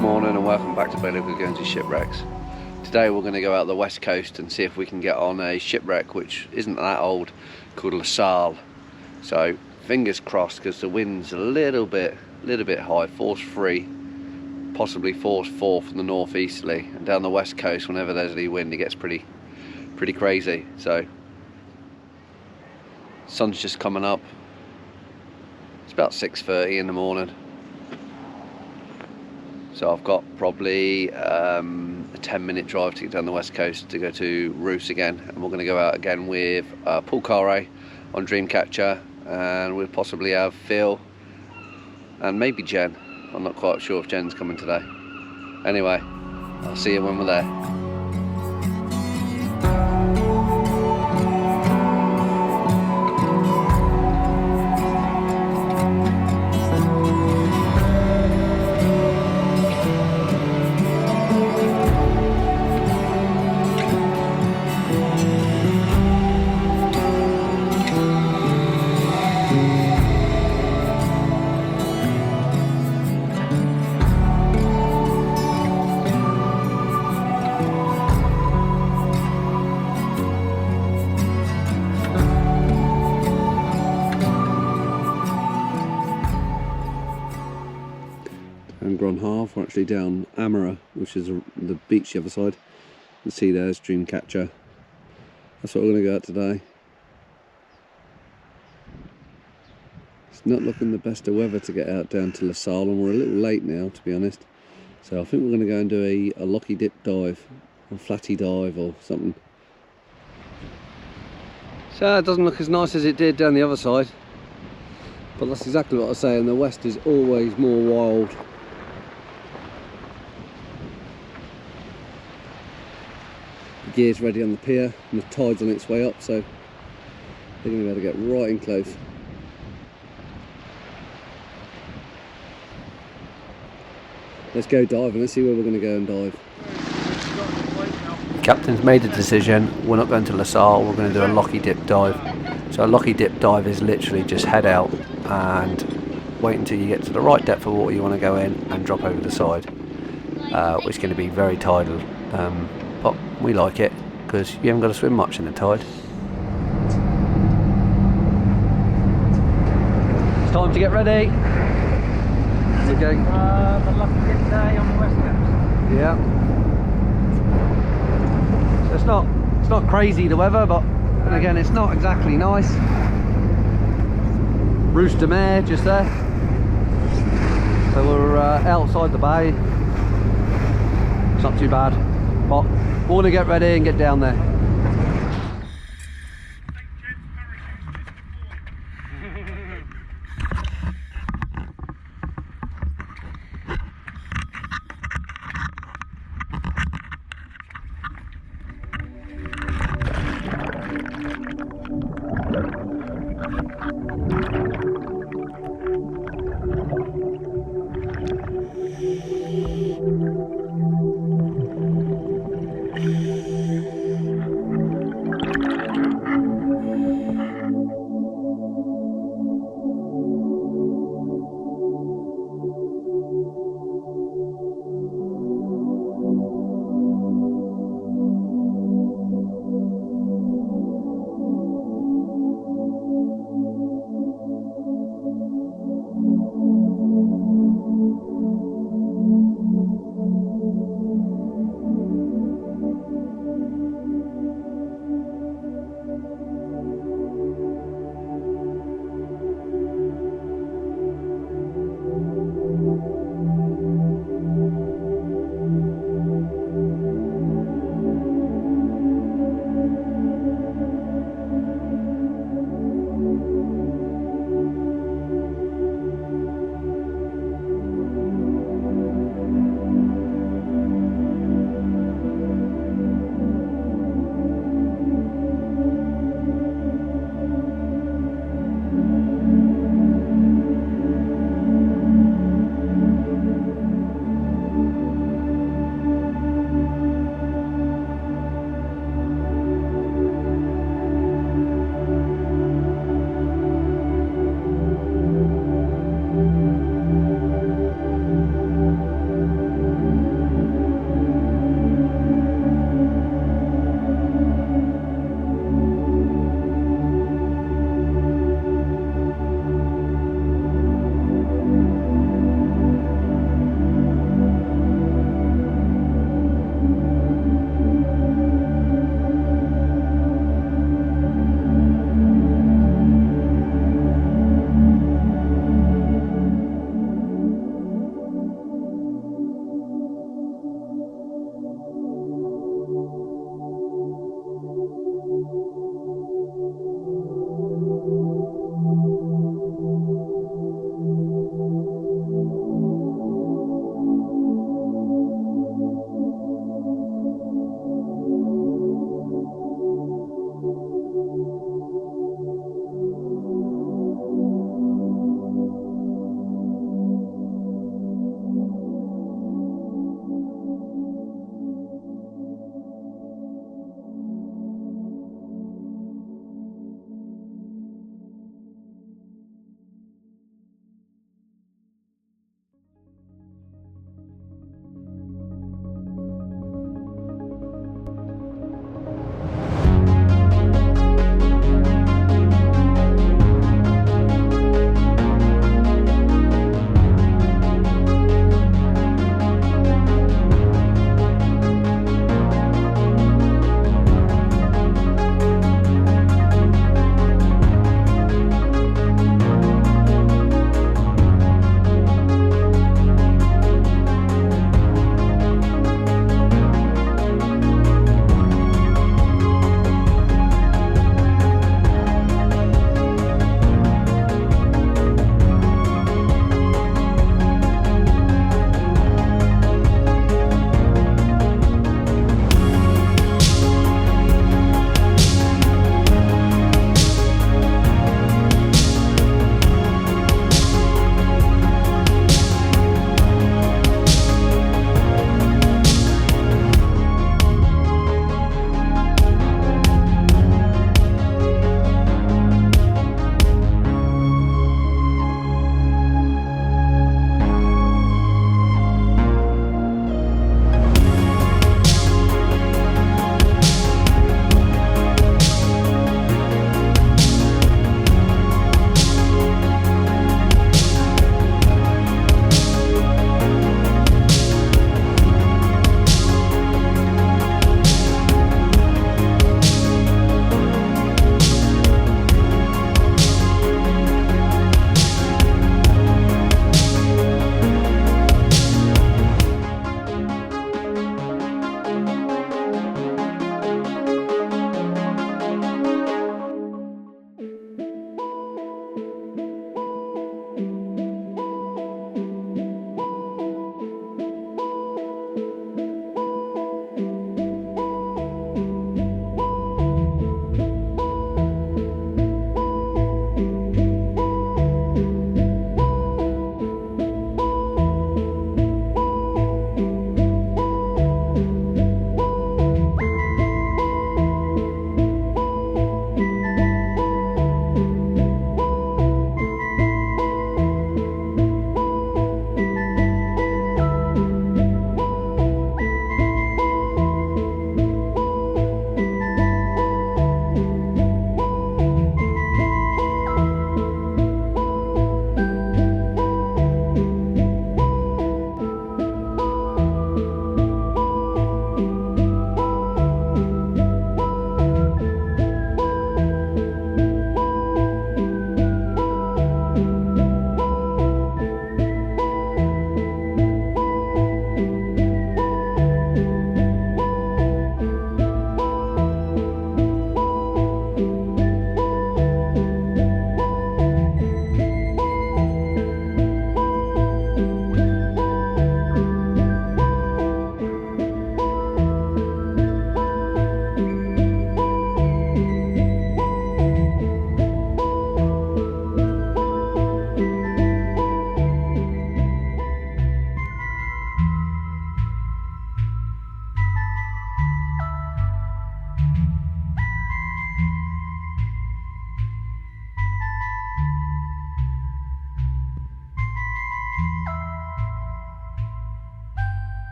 Good morning and welcome back to Local Guernsey Shipwrecks. Today we're going to go out the west coast and see if we can get on a shipwreck which isn't that old, called La Salle. So fingers crossed, because the wind's a little bit high, force 3, possibly force 4 from the northeasterly, and down the west coast whenever there's any wind it gets pretty crazy. So sun's just coming up. It's about 6:30 in the morning. So I've got probably a 10-minute drive to get down the west coast to go to Rousse again, and we're going to go out again with Paul Carre on Dreamcatcher, and we'll possibly have Phil and maybe Jen. I'm not quite sure if Jen's coming today. Anyway, I'll see you when we're there. And Grande Havre, we're actually down Carre, which is the beach the other side. You can see there's Dreamcatcher. That's what we're going to go out today. It's not looking the best of weather to get out down to La Salle, and we're a little late now, to be honest. So I think we're going to go and do a locky dip dive, or flatty dive or something. So it doesn't look as nice as it did down the other side, but that's exactly what I say, and the west is always more wild. The gear's ready on the pier and the tide's on its way up, so they're going to be able to get right in close. Let's go diving, let's see where we're going to go and dive. The captain's made a decision, we're not going to La Salle, we're going to do a locky dip dive. So a locky dip dive is literally just head out and wait until you get to the right depth of water you want to go in and drop over the side, which is going to be very tidal. But we like it because you haven't got to swim much in the tide. It's time to get ready. Okay. The lucky dip day on the west coast. Yeah. So it's not crazy the weather, but and again it's not exactly nice. Rousse de Mer just there. So we're outside the bay. It's not too bad, but we're going to get ready and get down there.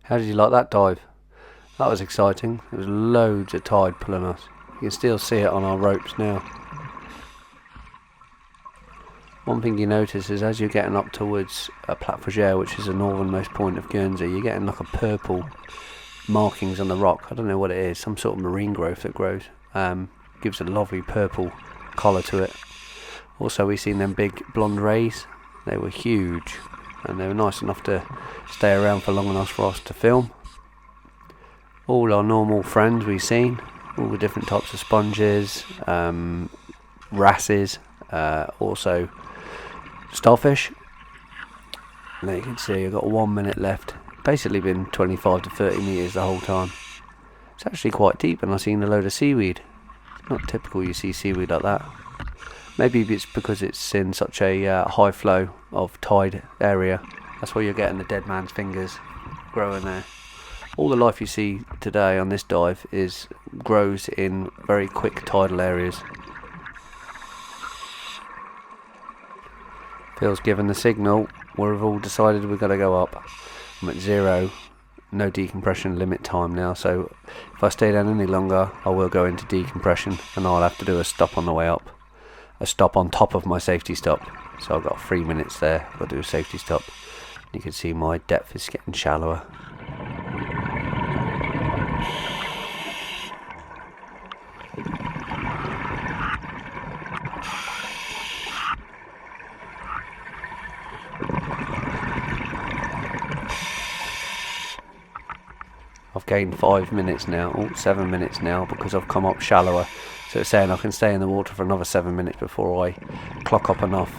How did you like that dive? That was exciting. There was loads of tide pulling us. You can still see it on our ropes now. One thing you notice is as you're getting up towards Plat Fougere, which is the northernmost point of Guernsey, you're getting like a purple markings on the rock. I don't know what it is, some sort of marine growth that grows. Gives a lovely purple colour to it. Also, we seen them big blonde rays. They were huge and they were nice enough to stay around for long enough for us to film. All our normal friends we've seen, all the different types of sponges, wrasses, also starfish. Now you can see I've got 1 minute left. Basically been 25 to 30 metres the whole time. It's actually quite deep and I've seen a load of seaweed. It's not typical you see seaweed like that. Maybe it's because it's in such a high flow of tide area. That's why you're getting the dead man's fingers growing there. All the life you see today on this dive grows in very quick tidal areas. Phil's given the signal. We've all decided we're going to go up. I'm at 0, no decompression limit time now, so if I stay down any longer I will go into decompression and I'll have to do a stop on the way up. A stop on top of my safety stop. So I've got 3 minutes there. I've got to do a safety stop. You can see my depth is getting shallower. I've gained 5 minutes now, 7 minutes now, because I've come up shallower. So it's saying I can stay in the water for another 7 minutes before I clock up enough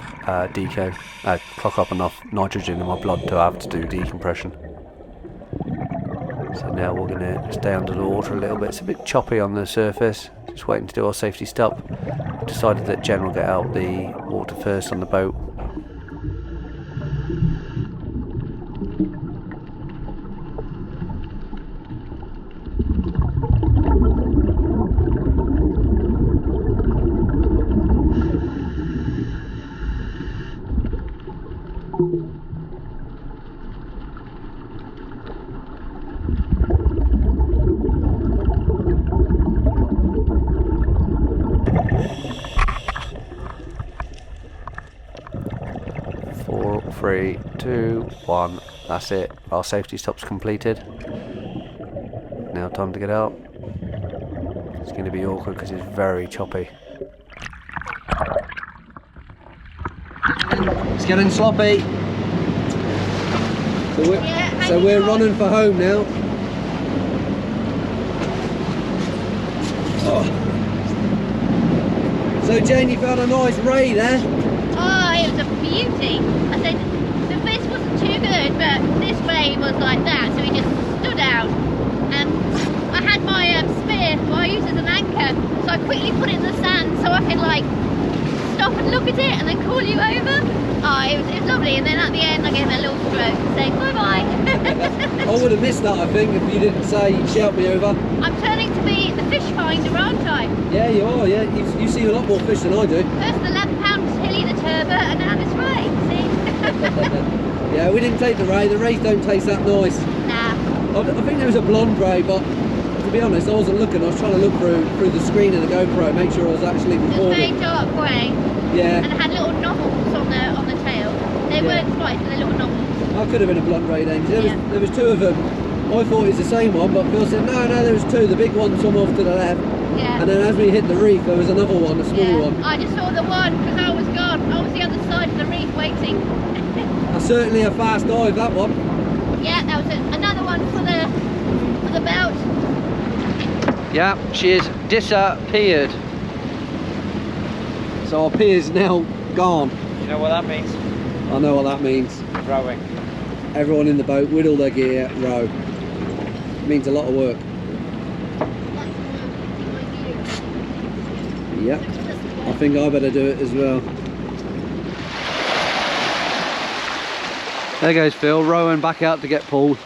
clock up enough nitrogen in my blood to have to do decompression. So now we're going to stay under the water a little bit. It's a bit choppy on the surface. Just waiting to do our safety stop. Decided that Jen will get out the water first on the boat. Four, 3, 2, 1. That's it. Our safety stop's completed. Now time to get out. It's going to be awkward because it's very choppy. It's getting sloppy. So we're running for home now. Oh. So Jane, you found a nice ray there. Oh, it was a beauty. I said the fish wasn't too good, but this ray was like that, so he just stood out. And I had my spear, what I use as an anchor, so I quickly put it in the sand so I could like stop and look at it and then call you over. Oh, it was lovely. And then at the end I gave it a little stroke and say bye bye. I would have missed that, I think, if you didn't say you'd shout me over. I'm turning to be the fish finder, aren't I? Yeah, you are, yeah. You see a lot more fish than I do. First the 11 pound hilly, the turbot, and now this ray, see? Yeah, we didn't take the ray. The rays don't taste that nice. Nah. I think there was a blonde ray, but to be honest, I wasn't looking. I was trying to look through the screen of the GoPro, make sure I was actually recording. It was very dark grey. Yeah. And it had little knobbles on the tail. They weren't spikes, they're little knobbles. I could have been a blonde ray then. There was 2 of them. I thought it was the same one, but Phil said no, there was 2. The big one swam off to the left. Yeah. And then as we hit the reef, there was another one, a small one. I just saw the one because I was gone. I was the other side of the reef waiting. That's certainly a fast dive, that one. Yeah, that was another one for the belt. Yeah, she is disappeared. So our pier's now gone. You know what that means? I know what that means. Rowing. Everyone in the boat with all their gear, row. It means a lot of work. Yep. I think I better do it as well. There goes Phil, rowing back out to get Paul.